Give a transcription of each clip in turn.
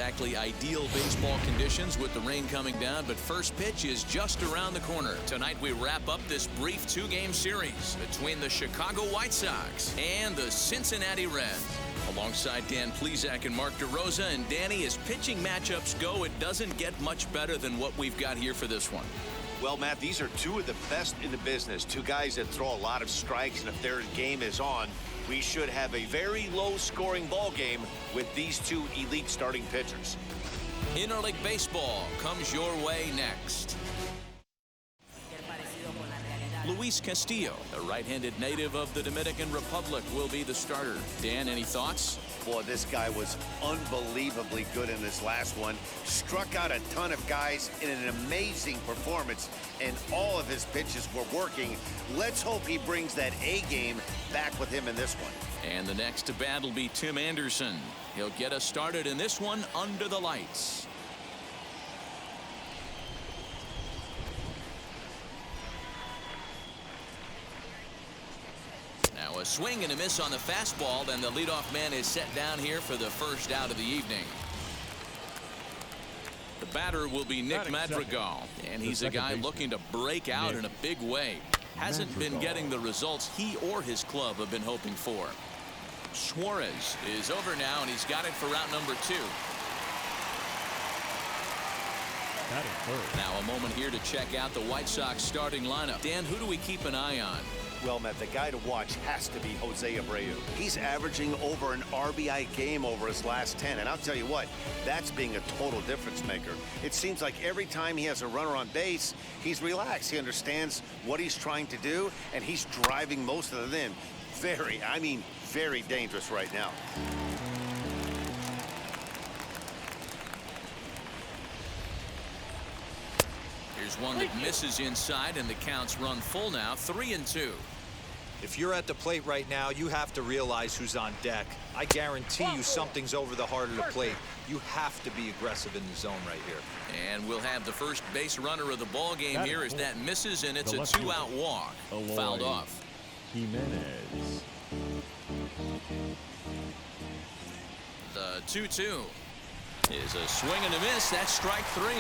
exactly ideal baseball conditions with the rain coming down, but first pitch is just around the corner. Tonight we wrap up this brief two-game series between the Chicago White Sox and the Cincinnati Reds. Alongside Dan Plesac and Mark DeRosa, and Danny, as pitching matchups go, it doesn't get much better than what we've got here for this one. Well, Matt, these are two of the best in the business. Two guys that throw a lot of strikes, and if their game is on, we should have a very low-scoring ball game with these two elite starting pitchers. Interleague Baseball comes your way next. Luis Castillo, a right-handed native of the Dominican Republic, will be the starter. Dan, any thoughts? Boy, this guy was unbelievably good in this last one. Struck out a ton of guys in an amazing performance, and all of his pitches were working. Let's hope he brings that A game back with him in this one. And the next to bat will be Tim Anderson. He'll get us started in this one under the lights. Now a swing and a miss on the fastball, then the leadoff man is set down here for the first out of the evening. The batter will be Nick Madrigal, and he's a guy looking to break out in a big way. Hasn't been getting the results he or his club have been hoping for. Suarez is over now, and he's got it for route number 2. Now a moment here to check out the White Sox starting lineup. Dan, who do we keep an eye on? Well, Matt, the guy to watch has to be Jose Abreu. He's averaging over an RBI game over his last 10, and I'll tell you what, that's being a total difference maker. It seems like every time he has a runner on base, he's relaxed. He understands what he's trying to do, and he's driving most of them in. Very dangerous right now. Here's one that misses inside, and the count's run full now, 3-2. If you're at the plate right now, you have to realize who's on deck. I guarantee you something's over the heart of the plate. You have to be aggressive in the zone right here. And we'll have the first base runner of the ball game here as that misses, and it's a 2-out walk. Fouled off. Jimenez. The 2-2 is a swing and a miss. That's strike 3.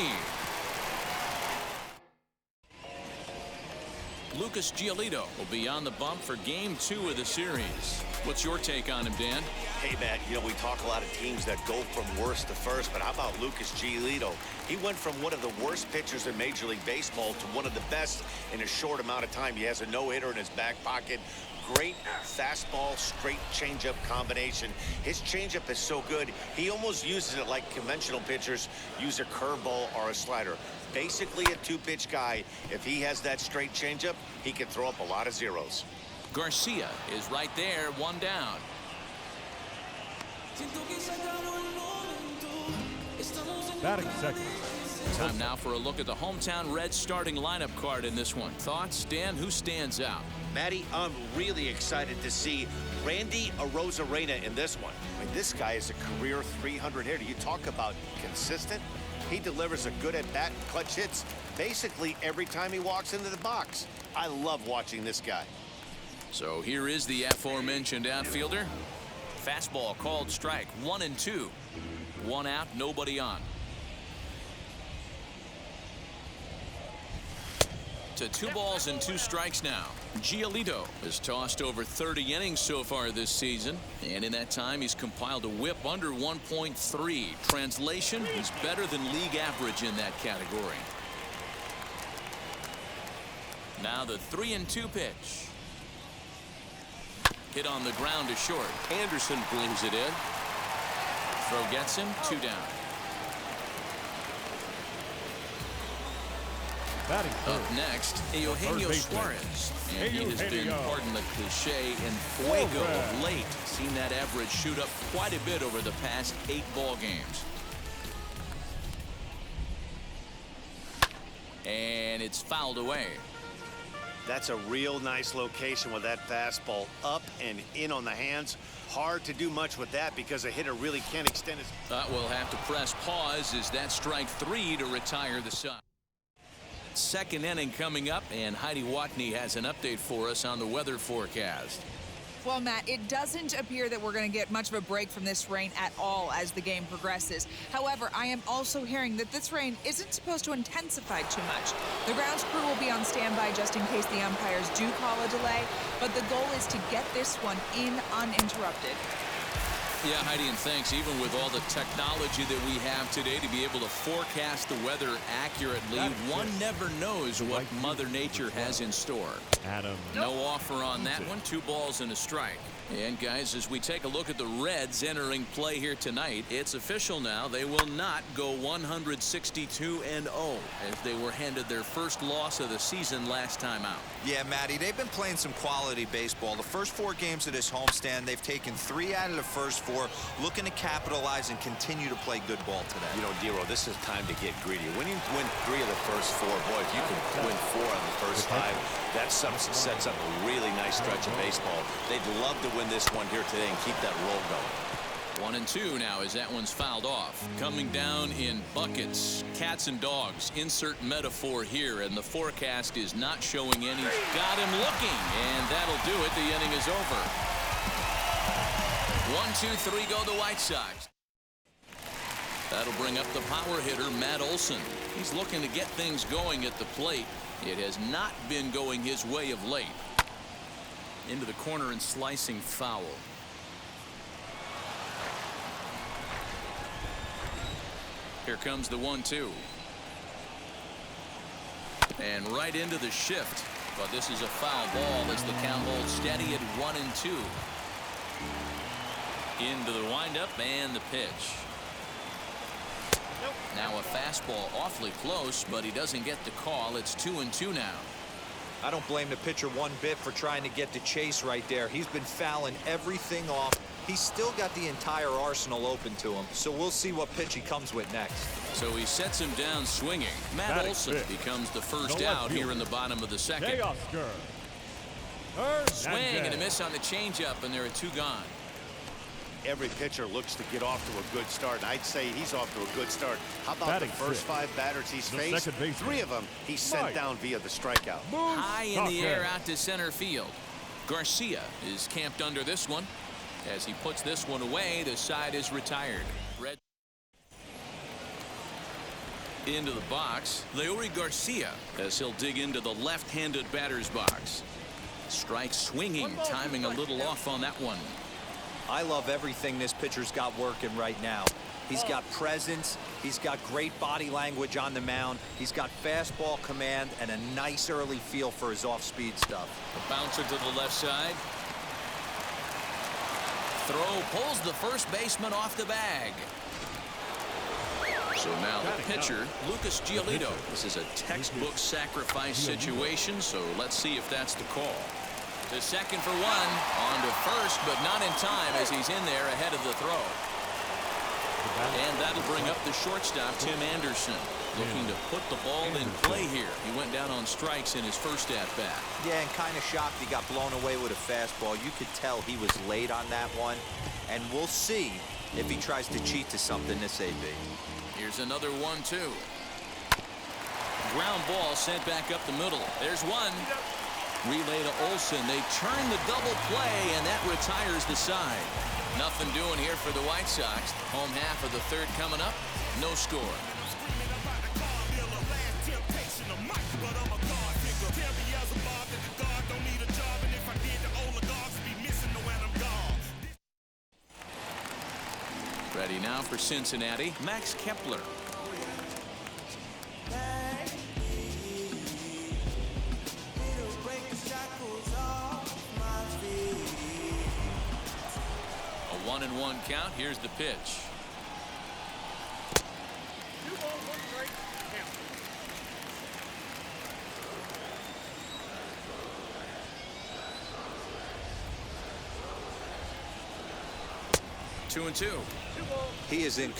Lucas Giolito will be on the bump for game 2 of the series. What's your take on him, Dan? Hey, Matt, you know, we talk a lot of teams that go from worst to first, but how about Lucas Giolito? He went from one of the worst pitchers in Major League Baseball to one of the best in a short amount of time. He has a no-hitter in his back pocket. Great fastball, straight changeup combination. His changeup is so good, he almost uses it like conventional pitchers use a curveball or a slider. Basically a two-pitch guy. If he has that straight changeup, he can throw up a lot of zeros. Garcia is right there, 1 down. Batting second. Time now for a look at the hometown Reds starting lineup card in this one. Thoughts, Dan? Who stands out? Matty, I'm really excited to see Randy Arozarena in this one. I mean, this guy is a career 300 hitter. You talk about consistent. He delivers a good at-bat, clutch hits basically every time he walks into the box. I love watching this guy. So here is the aforementioned outfielder. Fastball called strike, 1-2. 1 out, nobody on. To 2 balls and 2 strikes now. Giolito has tossed over 30 innings so far this season, and in that time he's compiled a whip under 1.3. Translation, he's better than league average in that category. Now the 3-2 pitch. Hit on the ground to short. Anderson brings it in. Throw gets him, 2 down. Up next, Eugenio Suarez. And he has been, pardon the cliche, in fuego of late. Seen that average shoot up quite a bit over the past 8 ball games. And it's fouled away. That's a real nice location with that fastball up and in on the hands. Hard to do much with that because a hitter really can't extend his... We'll have to press pause as that strike 3 to retire the side. Second inning coming up, and Heidi Watney has an update for us on the weather forecast. Well, Matt, it doesn't appear that we're going to get much of a break from this rain at all as the game progresses. However, I am also hearing that this rain isn't supposed to intensify too much. The grounds crew will be on standby just in case the umpires do call a delay, but the goal is to get this one in uninterrupted. Yeah, Heidi, and thanks. Even with all the technology that we have today to be able to forecast the weather accurately, one never knows what Mother Nature has in store. Adam. No offer on that one. 2 balls and a strike. And guys, as we take a look at the Reds entering play here tonight, it's official now. They will not go 162-0 as they were handed their first loss of the season last time out. Yeah, Matty, they've been playing some quality baseball. The first 4 games of this homestand, they've taken 3 out of the first 4, looking to capitalize and continue to play good ball today. You know, Dero, this is time to get greedy. When you win 3 of the first 4, boy, if you can win 4 on the first 5, that sets up a really nice stretch of baseball. They'd love to win this one here today and keep that roll going. 1-2 now as that one's fouled off. Coming down in buckets, cats and dogs. Insert metaphor here, and the forecast is not showing any. Got him looking, and that'll do it. The inning is over. 1-2-3 go the White Sox. That'll bring up the power hitter, Matt Olson. He's looking to get things going at the plate. It has not been going his way of late. Into the corner and slicing foul. Here comes the 1-2. And right into the shift. But this is a foul ball as the count holds steady at 1-2. Into the windup and the pitch. Now a fastball awfully close, but he doesn't get the call. It's 2-2 now. I don't blame the pitcher one bit for trying to get the chase right there. He's been fouling everything off. He's still got the entire arsenal open to him, so we'll see what pitch he comes with next. So he sets him down swinging. Matt Olson becomes the first out here in the bottom of the second. Swing and a miss on the changeup, and there are 2 gone. Every pitcher looks to get off to a good start, and I'd say he's off to a good start. How about the first 5 batters he's faced? 3 of them he's sent down via the strikeout. High in the air out to center field. Garcia is camped under this one. As he puts this one away, the side is retired. Red into the box. Leury Garcia as he'll dig into the left-handed batter's box. Strike swinging, timing a little off on that one. I love everything this pitcher's got working right now. He's got presence. He's got great body language on the mound. He's got fastball command and a nice early feel for his off-speed stuff. A bouncer to the left side. Throw pulls the first baseman off the bag. So now the pitcher, Lucas Giolito. This is a textbook sacrifice situation, so let's see if that's the call. To second for 1, on to first, but not in time as he's in there ahead of the throw. And that'll bring up the shortstop, Tim Anderson, looking to put the ball in play here. He went down on strikes in his first at-bat. Yeah, and kind of shocked he got blown away with a fastball. You could tell he was late on that one, and we'll see if he tries to cheat to something this AB. Here's another 1-2. Ground ball sent back up the middle. There's one. Relay to Olson. They turn the double play, and that retires the side. Nothing doing here for the White Sox. Home half of the 3rd coming up. No score. Ready now for Cincinnati, Max Kepler. A 1-1 count. Here's the pitch. Two and two. He is in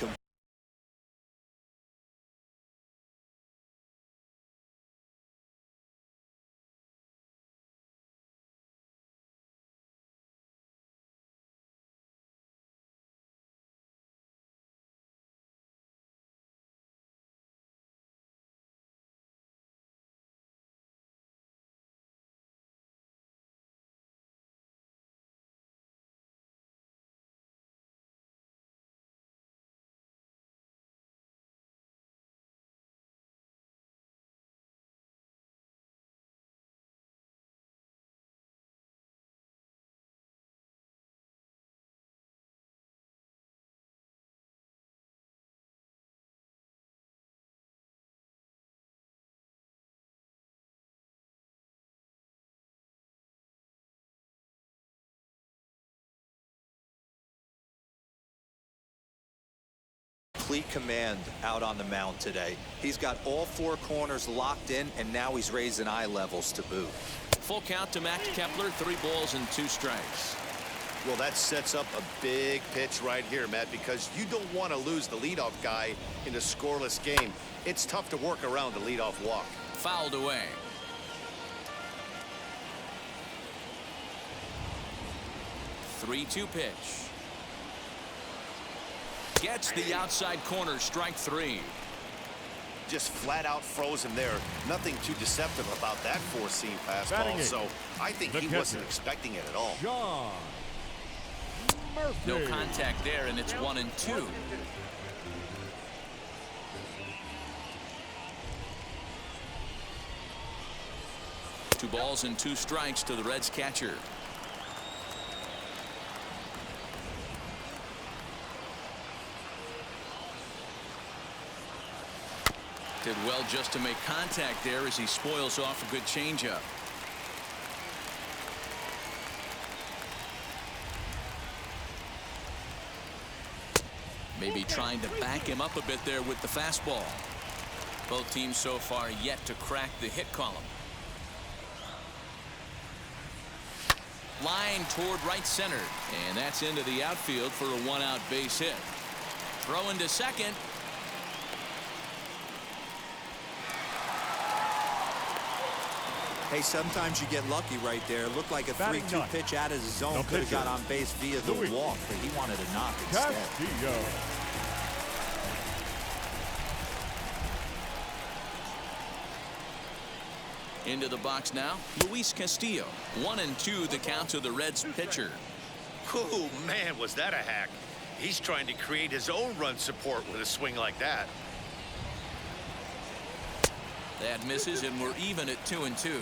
complete command out on the mound today. He's got all four corners locked in, and now he's raising eye levels to boot. Full count to Max Kepler, 3 balls and 2 strikes. Well, that sets up a big pitch right here, Matt, because you don't want to lose the leadoff guy in a scoreless game. It's tough to work around the leadoff walk. Fouled away. Three-two pitch. Gets the outside corner, strike 3. Just flat out frozen there. Nothing too deceptive about that four-seam fastball. So I think he wasn't expecting it at all. John Murphy. No contact there, and it's 1-2. Two balls and 2 strikes to the Reds catcher. Did well just to make contact there as he spoils off a good changeup. Maybe trying to back him up a bit there with the fastball. Both teams so far yet to crack the hit column. Line toward right center, and that's into the outfield for a 1-out base hit. Throw into second. Hey, sometimes you get lucky right there. Looked like a 3-2 pitch out of the zone. Could have got on base via the walk, but he wanted a knock instead. Castillo. Into the box now, Luis Castillo. 1-2 the count to the Reds pitcher. Oh, man, was that a hack. He's trying to create his own run support with a swing like that. That misses, and we're even at 2-2.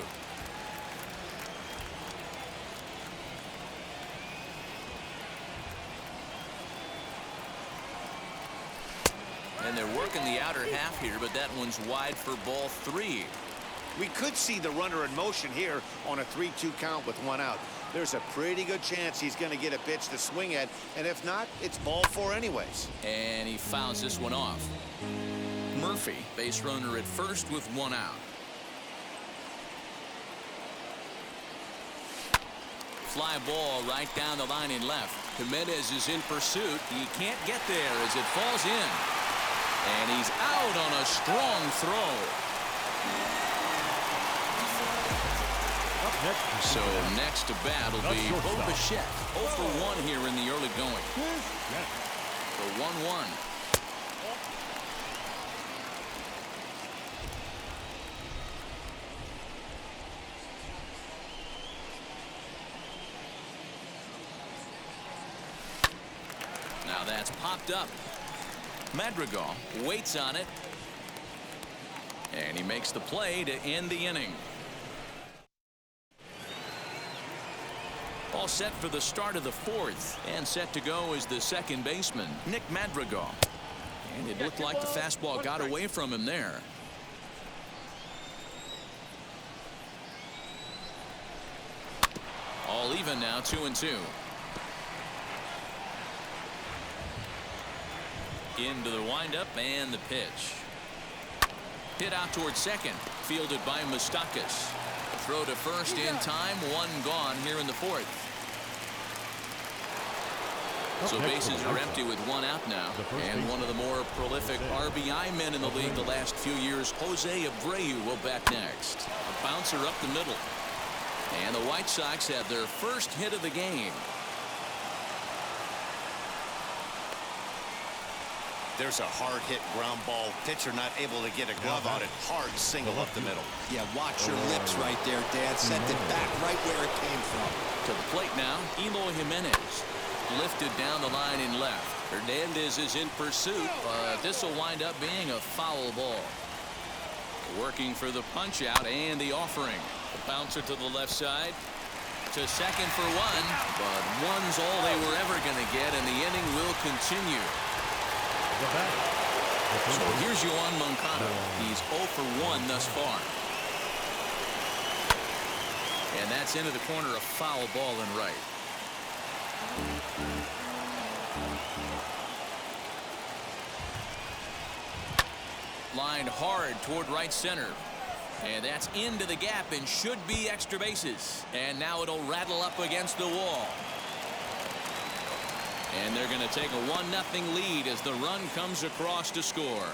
And they're working the outer half here, but that one's wide for ball 3. We could see the runner in motion here on a 3-2 count with 1 out. There's a pretty good chance he's going to get a pitch to swing at, and if not, it's ball 4 anyways. And he fouls this one off. Murphy, base runner at first with 1 out. Fly ball right down the line in left. Jimenez is in pursuit. He can't get there as it falls in. And he's out on a strong throw. So next to bat will be Bo Bichette. 0 for 1 here in the early going. So 1-1. Now that's popped up. Madrigal waits on it. And he makes the play to end the inning. All set for the start of the 4th, and set to go is the second baseman, Nick Madrigal. And it looked like the fastball got away from him there. All even now, 2-2. Into the windup and the pitch. Hit out towards second, fielded by Moustakas. Throw to first in time, 1 gone here in the 4th. So bases are empty with 1 out now. And one of the more prolific RBI men in the league the last few years, Jose Abreu, will bat next. A bouncer up the middle. And the White Sox have their first hit of the game. There's a hard hit ground ball. Pitcher not able to get a glove on it. Hard single up the middle. Yeah, watch your lips right there, Dad. Sent it back right where it came from. To the plate now, Eloy Jimenez. Lifted down the line in left. Hernandez is in pursuit, but this will wind up being a foul ball. Working for the punch out and the offering. The bouncer to the left side. To second for 1, but 1's all they were ever going to get, and the inning will continue. So here's Yoan Moncada. He's 0 for 1 thus far. And that's into the corner, a foul ball and right. Lined hard toward right center. And that's into the gap and should be extra bases. And now it'll rattle up against the wall. And they're going to take a 1-0 lead as the run comes across to score.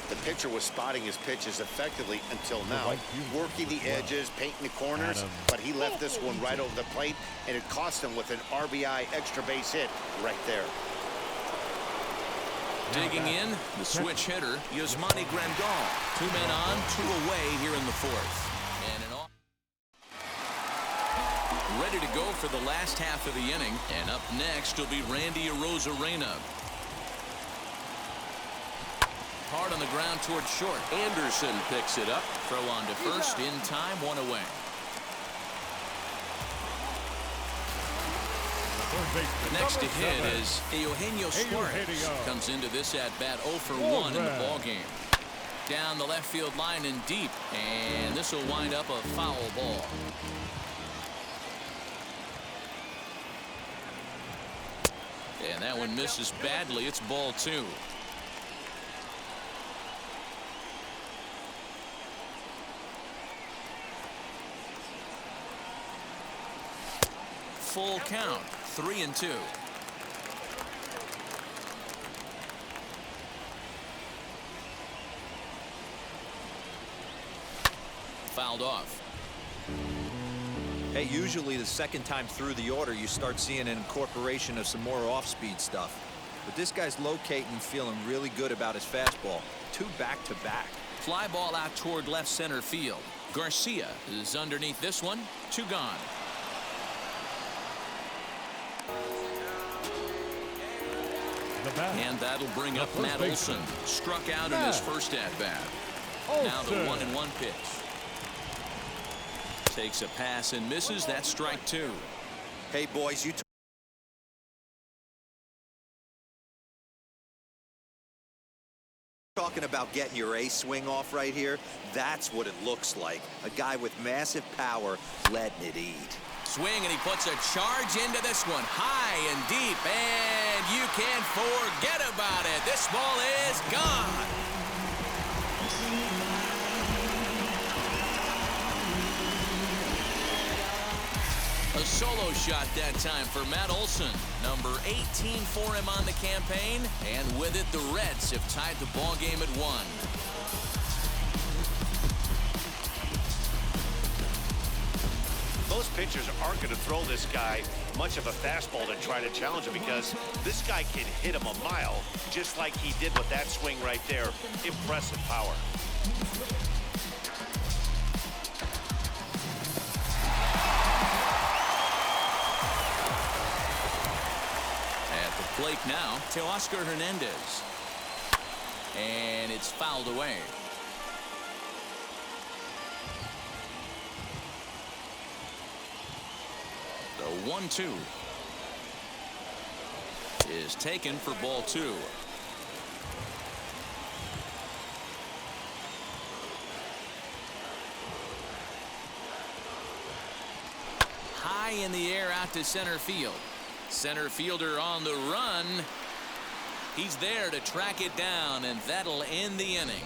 The pitcher was spotting his pitches effectively until now, working the edges, painting the corners, but he left this one right over the plate, and it cost him with an RBI extra base hit right there. Digging in, the switch hitter, Yasmani Grandal. 2 men on, 2 away here in the 4th. And an off. Ready to go for the last half of the inning, and up next will be Randy Arozarena. Hard on the ground toward short. Anderson picks it up. Throw on to first. In time, 1 away. Next to hit is Eugenio Suarez. Comes into this at bat 0 for 1 in the ball game. Down the left field line and deep, and this will wind up a foul ball. And that one misses badly. It's ball 2. Full count, 3-2. Fouled off. Hey, usually the second time through the order, you start seeing an incorporation of some more off-speed stuff. But this guy's locating and feeling really good about his fastball. 2 back-to-back. Fly ball out toward left center field. Garcia is underneath this one. 2 gone. And that'll bring up Matt Olson. Struck out in his first at-bat. Now the 1-1 pitch. Takes a pass and misses. That's strike 2. Hey, boys, you talking about getting your ace swing off right here? That's what it looks like. A guy with massive power letting it eat. Swing, and he puts a charge into this one. High and deep, and you can't forget about it. This ball is gone. A solo shot that time for Matt Olson. Number 18 for him on the campaign. And with it, the Reds have tied the ball game at 1. Most pitchers aren't going to throw this guy much of a fastball to try to challenge him, because this guy can hit him a mile, just like he did with that swing right there. Impressive power. At the plate now, Teoscar Hernandez. And it's fouled away. The 1-2 is taken for ball 2. High in the air out to center field. Center fielder on the run. He's there to track it down, and that'll end the inning.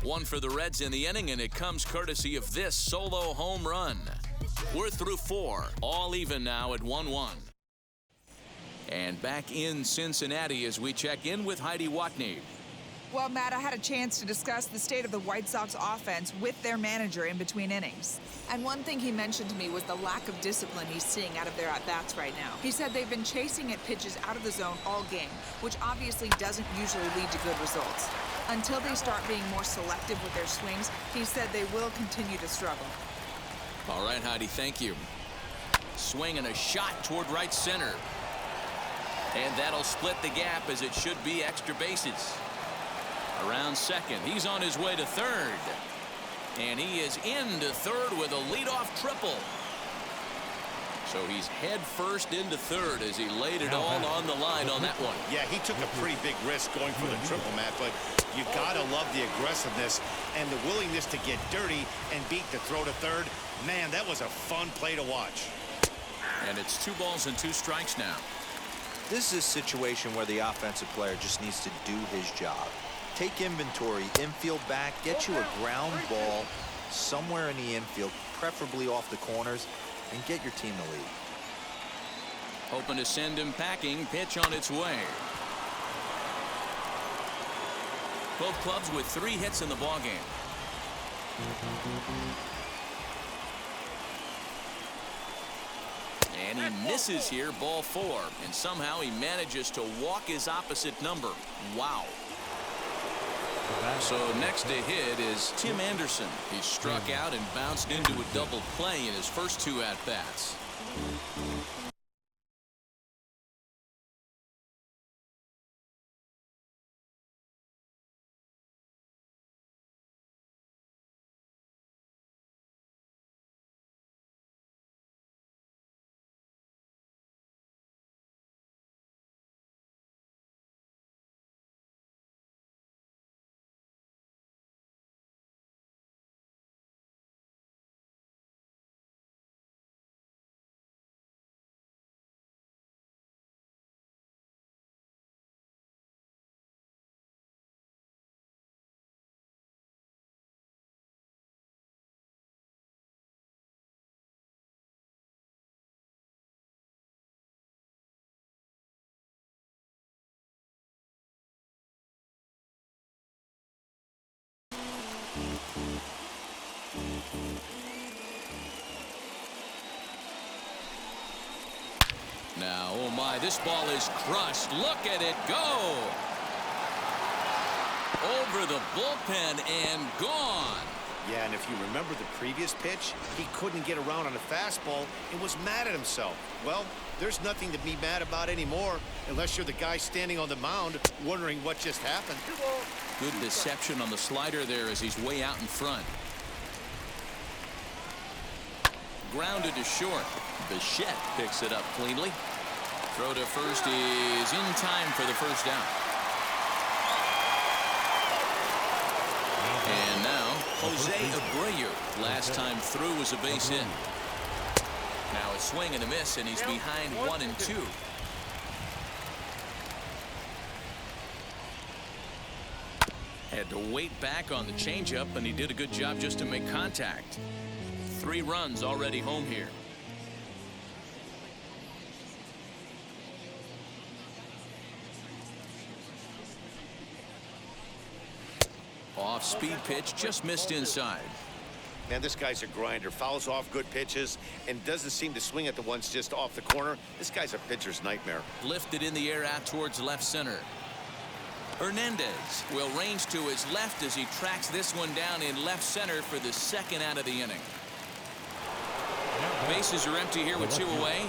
1 for the Reds in the inning, and it comes courtesy of this solo home run. We're through 4, all even now at 1-1. And back in Cincinnati as we check in with Heidi Watney. Well, Matt, I had a chance to discuss the state of the White Sox offense with their manager in between innings. And one thing he mentioned to me was the lack of discipline he's seeing out of their at-bats right now. He said they've been chasing at pitches out of the zone all game, which obviously doesn't usually lead to good results. Until they start being more selective with their swings, he said they will continue to struggle. All right, Heidi, thank you. Swing and a shot toward right center. And that'll split the gap, as it should be extra bases. Around second, he's on his way to third. And he is into third with a leadoff triple. So he's head first into third as he laid it all on the line on that one. Yeah, he took a pretty big risk going for the triple, Matt, but you gotta love the aggressiveness and the willingness to get dirty and beat the throw to third. Man, that was a fun play to watch. And it's 2 balls and 2 strikes now. This is a situation where the offensive player just needs to do his job. Take inventory, infield back, get you a ground ball somewhere in the infield, preferably off the corners, and get your team the lead. Hoping to send him packing. Pitch on its way. Both clubs with 3 hits in the ballgame. And he misses here, ball 4. And somehow he manages to walk his opposite number. Wow. So next to hit is Tim Anderson. He struck out and bounced into a double play in his first 2 at-bats. Now, oh my, this ball is crushed. Look at it go. Over the bullpen and gone. Yeah, and if you remember the previous pitch, he couldn't get around on a fastball and was mad at himself. Well, there's nothing to be mad about anymore unless you're the guy standing on the mound wondering what just happened. Good deception on the slider there as he's way out in front. Grounded to short. Bichette picks it up cleanly. Throw to first is in time for the first down. And now Jose Abreu. Last time through was a base hit. Now a swing and a miss, and he's behind 1 and 2. Had to wait back on the changeup, and he did a good job just to make contact. 3 runs already home here. Off-speed pitch, just missed inside. Man, this guy's a grinder. Fouls off good pitches and doesn't seem to swing at the ones just off the corner. This guy's a pitcher's nightmare. Lifted in the air out towards left center. Hernandez will range to his left as he tracks this one down in left center for the 2nd out of the inning. Bases are empty here with 2 away.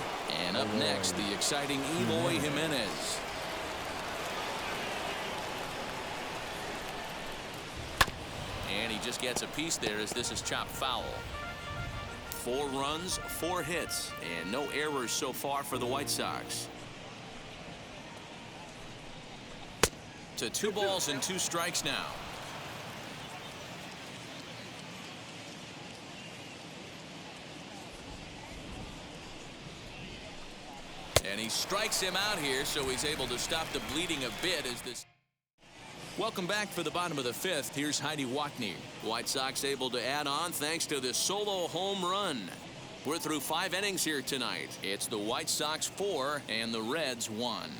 And up next, the exciting Eloy Jimenez. And he just gets a piece there as this is chopped foul. 4 runs, 4 hits, and no errors so far for the White Sox. To 2 balls and 2 strikes now. And he strikes him out here, so he's able to stop the bleeding a bit as this. Welcome back for the bottom of the 5th. Here's Heidi Watney. White Sox able to add on thanks to the solo home run. We're through 5 innings here tonight. It's the White Sox 4 and the Reds 1.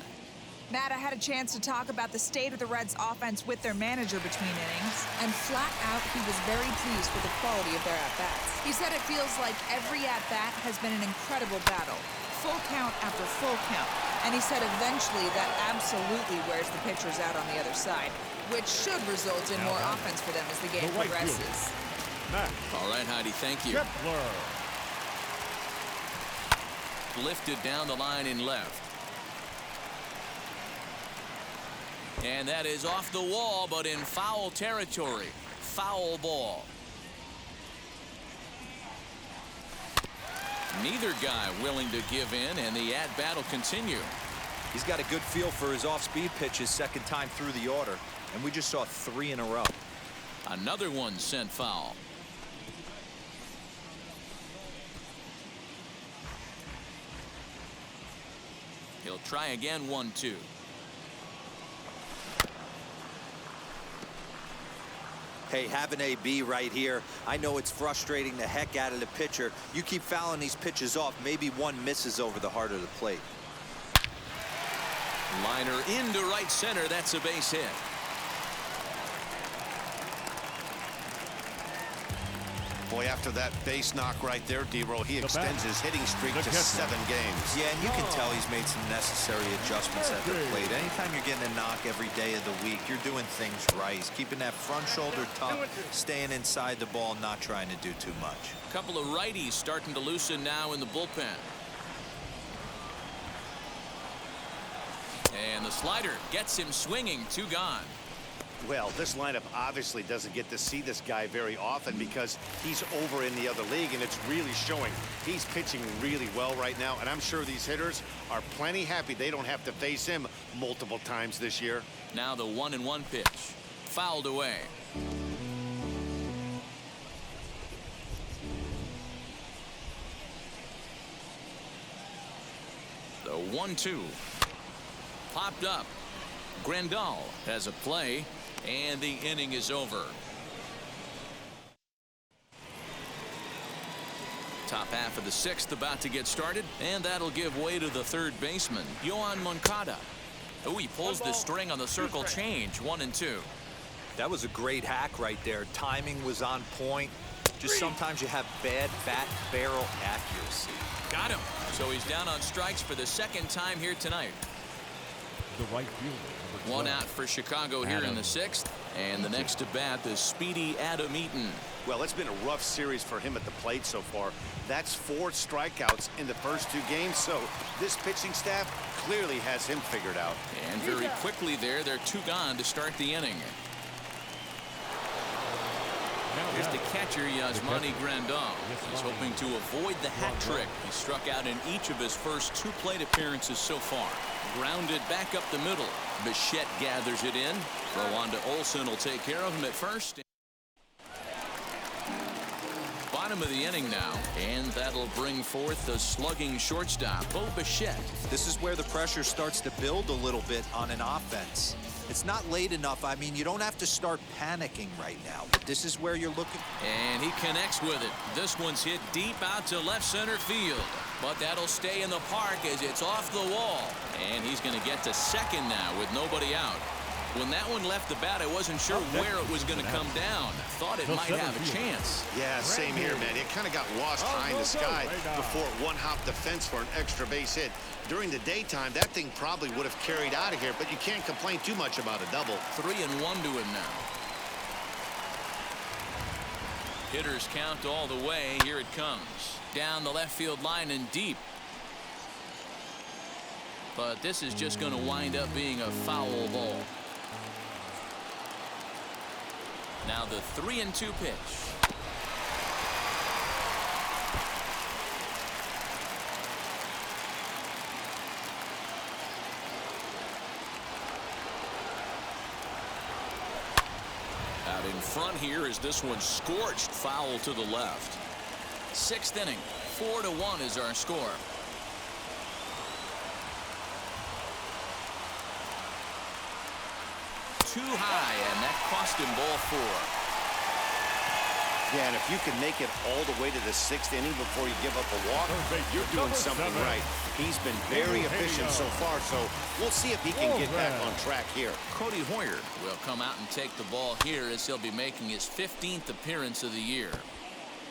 Matt, I had a chance to talk about the state of the Reds offense with their manager between innings, and flat out he was very pleased with the quality of their at-bats. He said it feels like every at-bat has been an incredible battle, full count after full count, and he said eventually that absolutely wears the pitchers out on the other side, which should result in more offense for them as the game progresses. All right, Heidi, thank you. Lifted down the line in left. And that is off the wall, but in foul territory. Foul ball. Neither guy willing to give in, and the at-bat will continue. He's got a good feel for his off-speed pitches 2nd time through the order, and we just saw 3 in a row. Another one sent foul. He'll try again, 1-2. Hey, have an AB right here. I know it's frustrating the heck out of the pitcher. You keep fouling these pitches off, maybe one misses over the heart of the plate. Liner into right center. That's a base hit. Boy, after that base knock right there, D-Row, he extends his hitting streak to 7 games. Yeah, and you can tell he's made some necessary adjustments at the plate. Anytime you're getting a knock every day of the week, you're doing things right. He's keeping that front shoulder tucked, staying inside the ball, not trying to do too much. A couple of righties starting to loosen now in the bullpen. And the slider gets him swinging. 2 gone. Well, this lineup obviously doesn't get to see this guy very often because he's over in the other league, and it's really showing. He's pitching really well right now, and I'm sure these hitters are plenty happy they don't have to face him multiple times this year. Now the 1-1 pitch. Fouled away. The 1-2. Popped up. Grandal has a play, and the inning is over. Top half of the 6th about to get started, and that'll give way to the third baseman, Yoan Moncada. Oh, he pulls the string on the circle change. 1-2. That was a great hack right there. Timing was on point. Just sometimes you have bad bat barrel accuracy. Got him. So he's down on strikes for the 2nd time here tonight. The right fielder. 1 out for Chicago here in the 6th. And the next to bat is speedy Adam Eaton. Well, it's been a rough series for him at the plate so far. That's 4 strikeouts in the first 2 games, so this pitching staff clearly has him figured out. And very quickly there, they're 2 gone to start the inning. Here's the catcher, Yasmani Grandal. He's hoping to avoid the hat trick. He struck out in each of his first 2 plate appearances so far. Grounded back up the middle. Bichette gathers it in. Throw on to Olsen will take care of him at first. Bottom of the inning now, and that'll bring forth the slugging shortstop, Bo Bichette. This is where the pressure starts to build a little bit on an offense. It's not late enough. I mean, you don't have to start panicking right now, but this is where you're looking. And he connects with it. This one's hit deep out to left center field, but that'll stay in the park as it's off the wall. And he's going to get to second now with nobody out. When that one left the bat, I wasn't sure where it was going to come down. Thought it might have a chance. Yeah, same here, man. It kind of got lost high in the sky before it one-hopped the fence for an extra base hit. During the daytime, that thing probably would have carried out of here, but you can't complain too much about a double. 3-1 to him now. Hitters count all the way. Here it comes. Down the left field line and deep. But this is just going to wind up being a foul ball. Now the 3-2 pitch. Out in front here is this one scorched foul to the left. 6th inning. 4-1 is our score. Too high, and that cost him ball 4. Yeah, and if you can make it all the way to the 6th inning before you give up a walk, you're doing something right. He's been very efficient so far, so we'll see if he can get back on track here. Cody Hoyer will come out and take the ball here as he'll be making his 15th appearance of the year.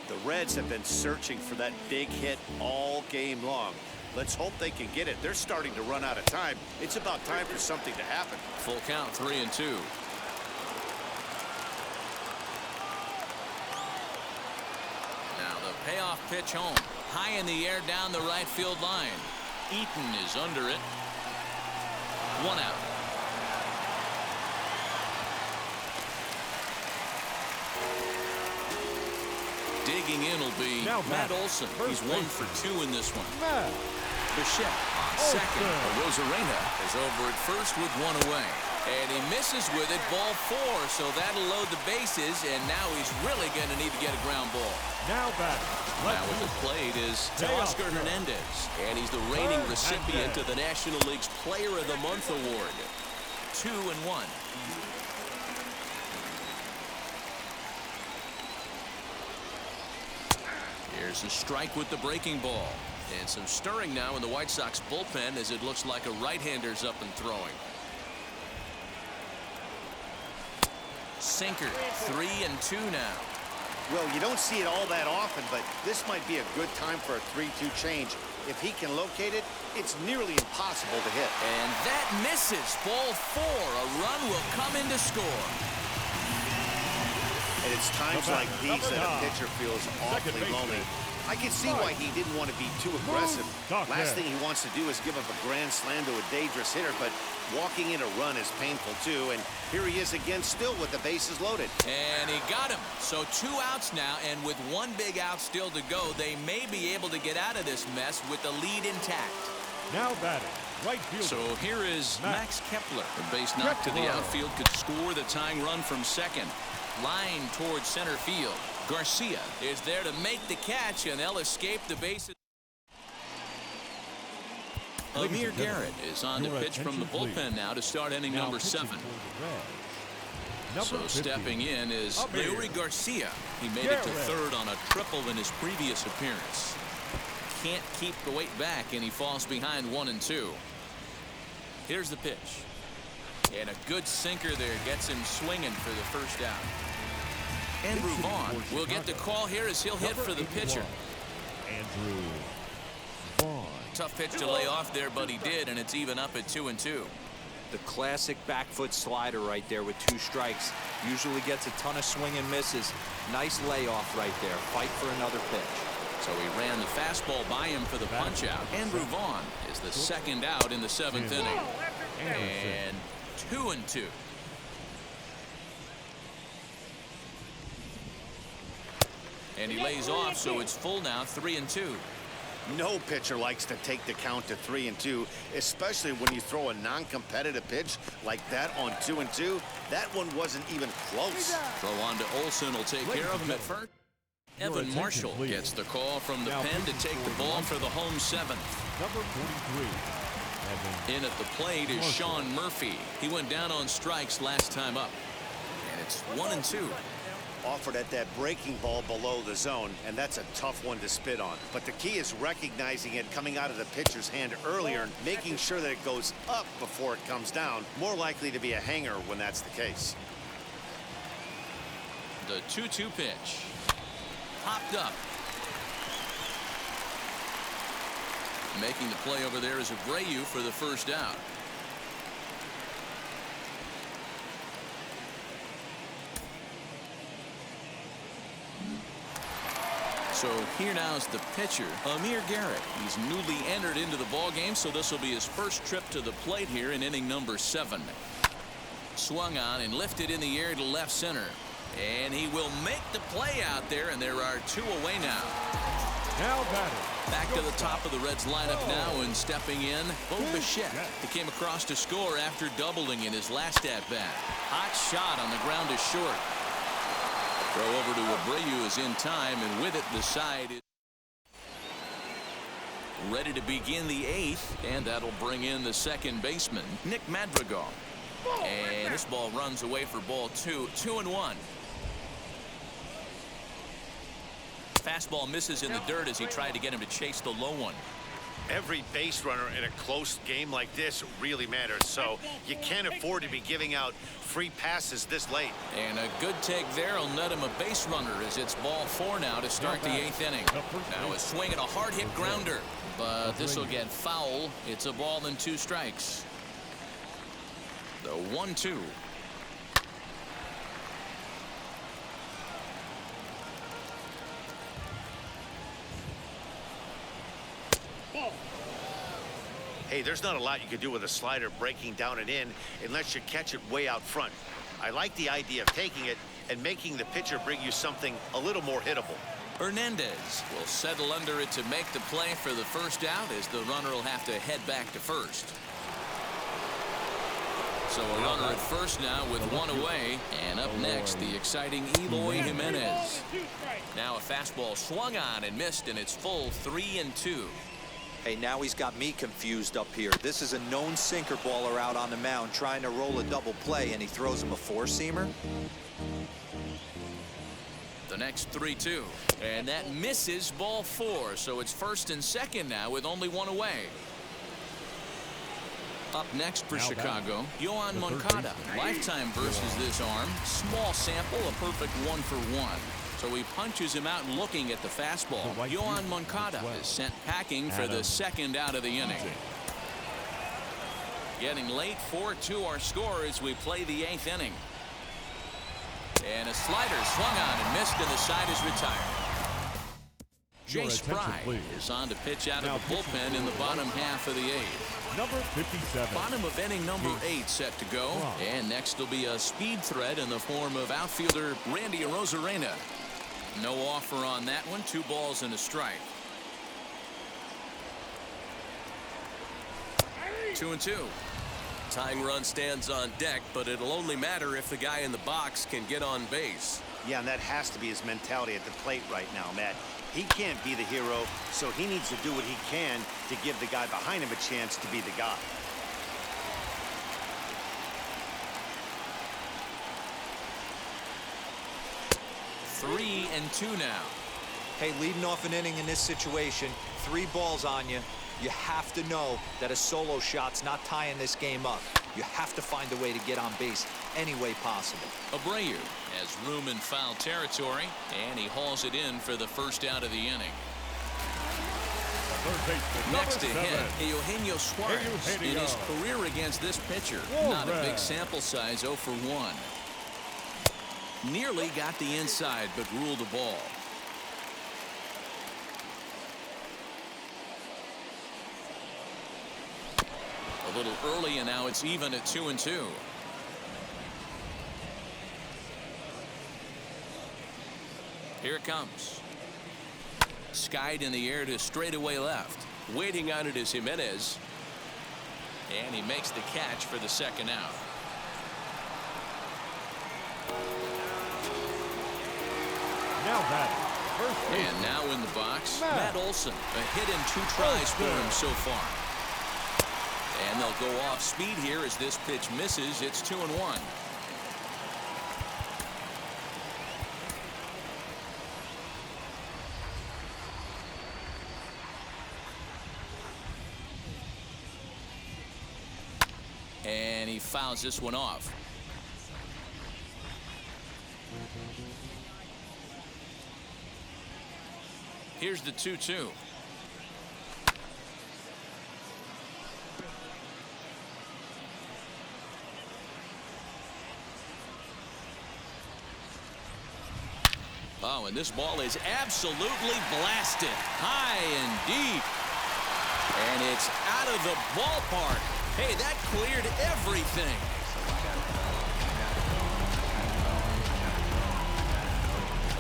The Reds have been searching for that big hit all game long. Let's hope they can get it. They're starting to run out of time. It's about time for something to happen. Full count, 3-2. Now the payoff pitch home. High in the air down the right field line. Eaton is under it. 1 out. Digging in will be Matt Olson. He's 1 for 2 in this one. Bichette on second. Rosarena is over at first with 1 away. And he misses with it, ball 4, so that'll load the bases, and now he's really going to need to get a ground ball. Now batting. Now with the plate is Teoscar Hernandez, and he's the reigning recipient of the National League's Player of the Month award. 2-1. Here's a strike with the breaking ball. And some stirring now in the White Sox bullpen as it looks like a right-hander's up and throwing. Sinker, 3-2 now. Well, you don't see it all that often, but this might be a good time for a 3-2 change. If he can locate it, it's nearly impossible to hit. And that misses. Ball 4. A run will come in to score. And it's times like these that a pitcher feels awfully lonely. I can see why he didn't want to be too aggressive. Last thing he wants to do is give up a grand slam to a dangerous hitter, but walking in a run is painful too. And here he is again, still with the bases loaded. And he got him. So 2 outs now, and with 1 big out still to go, they may be able to get out of this mess with the lead intact. Now batting. Right fielder. So here is Max Kepler. The base knock to the outfield could score the tying run from second. Line towards center field. Garcia is there to make the catch, and they'll escape the bases. Amir Garrett is on the pitch from the bullpen now to start inning number 7. So stepping in is Leury Garcia. He made it to third on a triple in his previous appearance. Can't keep the weight back, and he falls behind 1-2. Here's the pitch. And a good sinker there gets him swinging for the first out. Andrew Vaughn will get the call here as he'll hit for the pitcher. Andrew Vaughn. Tough pitch to lay off there, but he did, and it's even up at 2-2. The classic back foot slider right there with 2 strikes. Usually gets a ton of swing and misses. Nice layoff right there. Fight for another pitch. So he ran the fastball by him for the punch out. Andrew Vaughn is the second out in the 7th inning. And 2-2. And he lays off, so it's full now, 3-2. No pitcher likes to take the count to 3-2, especially when you throw a non-competitive pitch like that on 2-2. That one wasn't even close. Throw on to Olsen will take care of him at first. Evan Marshall gets the call from the pen to take the ball for the home 7th. Number 43. In at the plate is Sean Murphy. He went down on strikes last time up. And it's 1-2. Offered at that breaking ball below the zone, and that's a tough one to spit on. But the key is recognizing it coming out of the pitcher's hand earlier and making sure that it goes up before it comes down. More likely to be a hanger when that's the case. The 2-2 pitch. Popped up. Making the play over there is BLK-ROU for the first out. So here now is the pitcher, Amir Garrett. He's newly entered into the ball game, so this will be his first trip to the plate here in inning number 7. Swung on and lifted in the air to left center. And he will make the play out there, and there are 2 away now. Now batting. Back to the top of the Reds lineup now, and stepping in, Bo Bichette. He came across to score after doubling in his last at-bat. Hot shot on the ground is short. Throw over to BLK-ROU is in time, and with it, the side is ready to begin the 8th, and that'll bring in the second baseman, Nick Madrigal. And this ball runs away for ball 2, 2-1. Fastball misses in the dirt as he tried to get him to chase the low one. Every base runner in a close game like this really matters, so you can't afford to be giving out free passes this late. And a good take there will net him a base runner as it's ball 4 now to start the 8th inning. Now a swing and a hard hit grounder, but this will get foul. It's a ball and 2 strikes. The 1-2. Hey, there's not a lot you can do with a slider breaking down and in unless you catch it way out front. I like the idea of taking it and making the pitcher bring you something a little more hittable. Hernandez will settle under it to make the play for the first out as the runner will have to head back to first. So a runner at first now with one away. And up next, the exciting Eloy Jimenez. Now a fastball swung on and missed, and it's full 3-2. Hey, now he's got me confused up here. This is a known sinker baller out on the mound trying to roll a double play, and he throws him a four-seamer. The next 3-2. And that misses, ball 4. So it's first and second now with only one away. Up next for Chicago, Yoan Moncada. Lifetime versus this arm. Small sample, a perfect 1-for-1. So he punches him out looking at the fastball. Yoan Moncada is sent packing for the second out of the inning. Getting late, 4-2 our score as we play the 8th inning. And a slider swung on and missed, and the side is retired. Jay Spry is on to pitch out of the bullpen in the bottom half of the 8th. Number 57. Bottom of inning number 8 set to go. And next will be a speed threat in the form of outfielder Randy Arozarena. No offer on that one. 2 balls and a strike. 2-2. Tying run stands on deck, but it'll only matter if the guy in the box can get on base. Yeah, and that has to be his mentality at the plate right now, Matt. He can't be the hero, so he needs to do what he can to give the guy behind him a chance to be the guy. Three and 2 now. Hey, leading off an inning in this situation, 3 balls on you. You have to know that a solo shot's not tying this game up. You have to find a way to get on base any way possible. Abreu has room in foul territory, and he hauls it in for the first out of the inning. Next to hit, Eugenio Suarez. In his career against this pitcher, not a big sample size, 0 for 1. Nearly got the inside, but ruled a ball. A little early, and now it's even at 2-2. Here it comes. Skied in the air to straightaway left. Waiting on it is Jimenez. And he makes the catch for the second out. Now batting. And now in the box, Matt Olson. A hit in 2 tries for him so far. And they'll go off speed here as this pitch misses. It's 2-1. And he fouls this one off. Here's the 2-2. Oh, and this ball is absolutely blasted high and deep. And it's out of the ballpark. Hey, that cleared everything.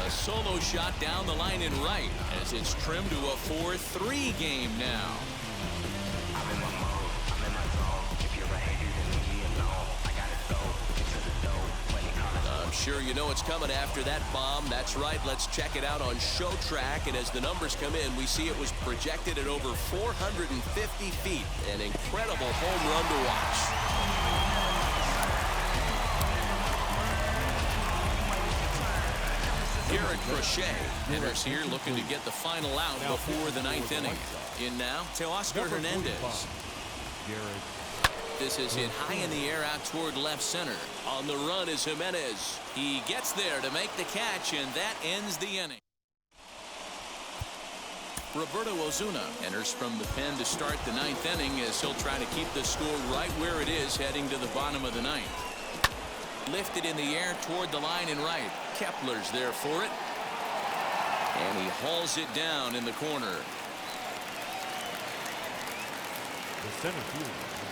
A solo shot down the line in right as it's trimmed to a 4-3 game now. I'm sure you know what's coming after that bomb. That's right. Let's check it out on Show Track. And as the numbers come in, we see it was projected at over 450 feet. An incredible home run to watch. Garrett Crochet enters here looking to get the final out before the 9th inning. In now, Teoscar Hernandez. This is hit high in the air out toward left center. On the run is Jimenez. He gets there to make the catch, and that ends the inning. Roberto Osuna enters from the pen to start the 9th inning as he'll try to keep the score right where it is heading to the bottom of the 9th. Lifted in the air toward the line and right. Kepler's there for it. And he hauls it down in the corner.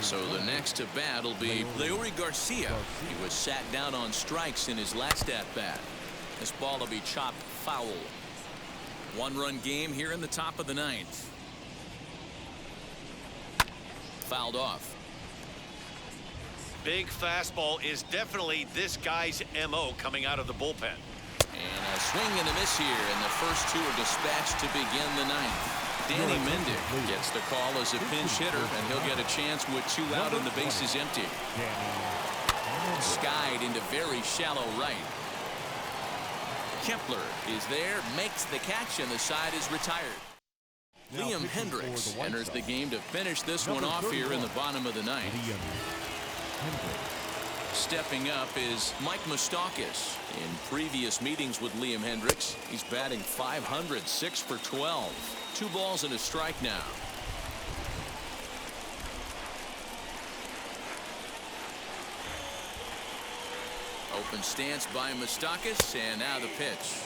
So the next to bat will be Leury Garcia. He was sat down on strikes in his last at-bat. This ball will be chopped foul. 1-run game here in the top of the 9th. Fouled off. big fastball is definitely this guy's MO coming out of the bullpen. And a swing and a miss here, and the first two are dispatched to begin the ninth. Danny Mendick gets the call as a pinch hitter, and he'll get a chance with 2 out and the bases empty. Skied into very shallow right. Kepler is there, makes the catch, and the side is retired. Liam Hendricks enters the game to finish this one off here in the bottom of the ninth. Stepping up is Mike Moustakas. In previous meetings with Liam Hendricks, he's batting .500, 6 for 12. 2 balls and a strike now. Open stance by Moustakas, and now the pitch.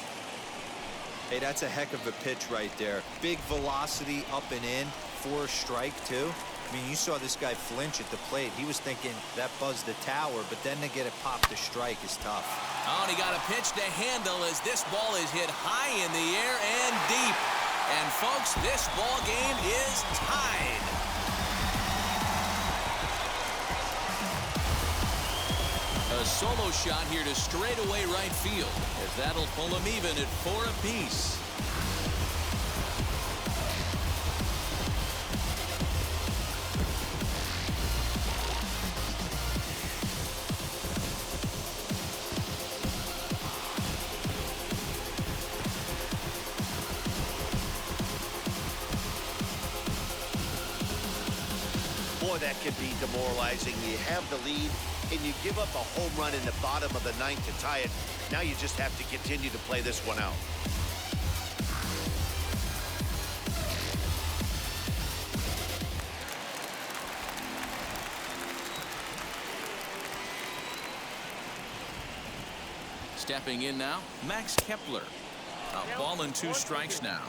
Hey, that's a heck of a pitch right there. Big velocity up and in for a strike, too. I mean, you saw this guy flinch at the plate. He was thinking that buzzed the tower, but then to get it popped to strike is tough. Oh, and he got a pitch to handle as this ball is hit high in the air and deep. And, folks, this ball game is tied. A solo shot here to straightaway right field, as that'll pull him even at 4 apiece. Boy, that can be demoralizing. You have the lead, and you give up a home run in the bottom of the ninth to tie it. Now you just have to continue to play this one out. Stepping in now, Max Kepler. A ball and 2 strikes now.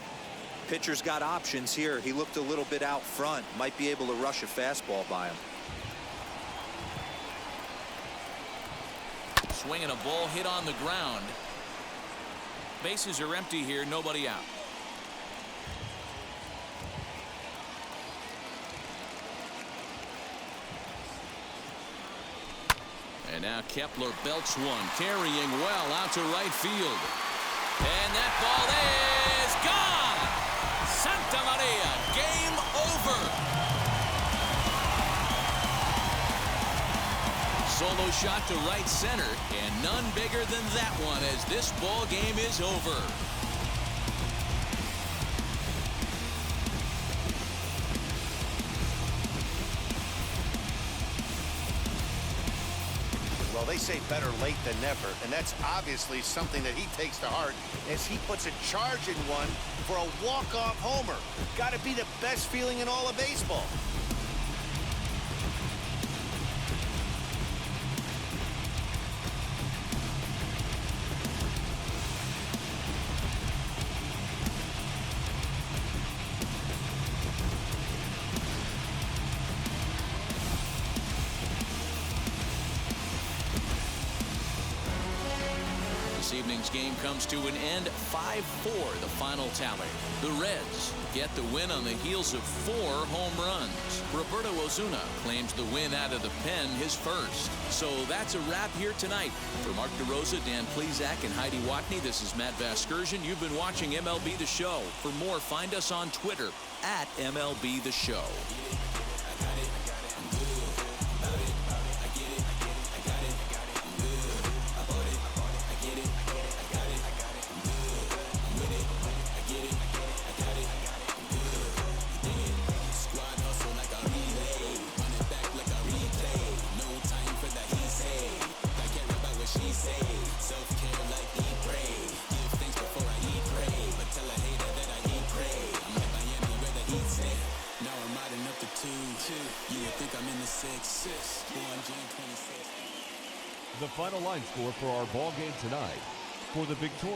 Pitcher's got options here. He looked a little bit out front. Might be able to rush a fastball by him. Swinging a ball hit on the ground. Bases are empty here, nobody out. And now Kepler belts one, carrying well out to right field. And that ball is gone! Santa Maria, game over. Solo shot to right center, and none bigger than that one as this ball game is over. Well, they say better late than never, and that's obviously something that he takes to heart as he puts a charge in one for a walk-off homer. Got to be the best feeling in all of baseball. This evening's game comes to an end, 5-4 the final tally. The Reds get the win on the heels of 4 home runs. Roberto Osuna claims the win out of the pen, his first. So that's a wrap here tonight. For Mark DeRosa, Dan Plezak, and Heidi Watney, this is Matt Vasgersian. You've been watching MLB The Show. For more, find us on Twitter at MLB The Show. The final line score for our ball game tonight. For the victorious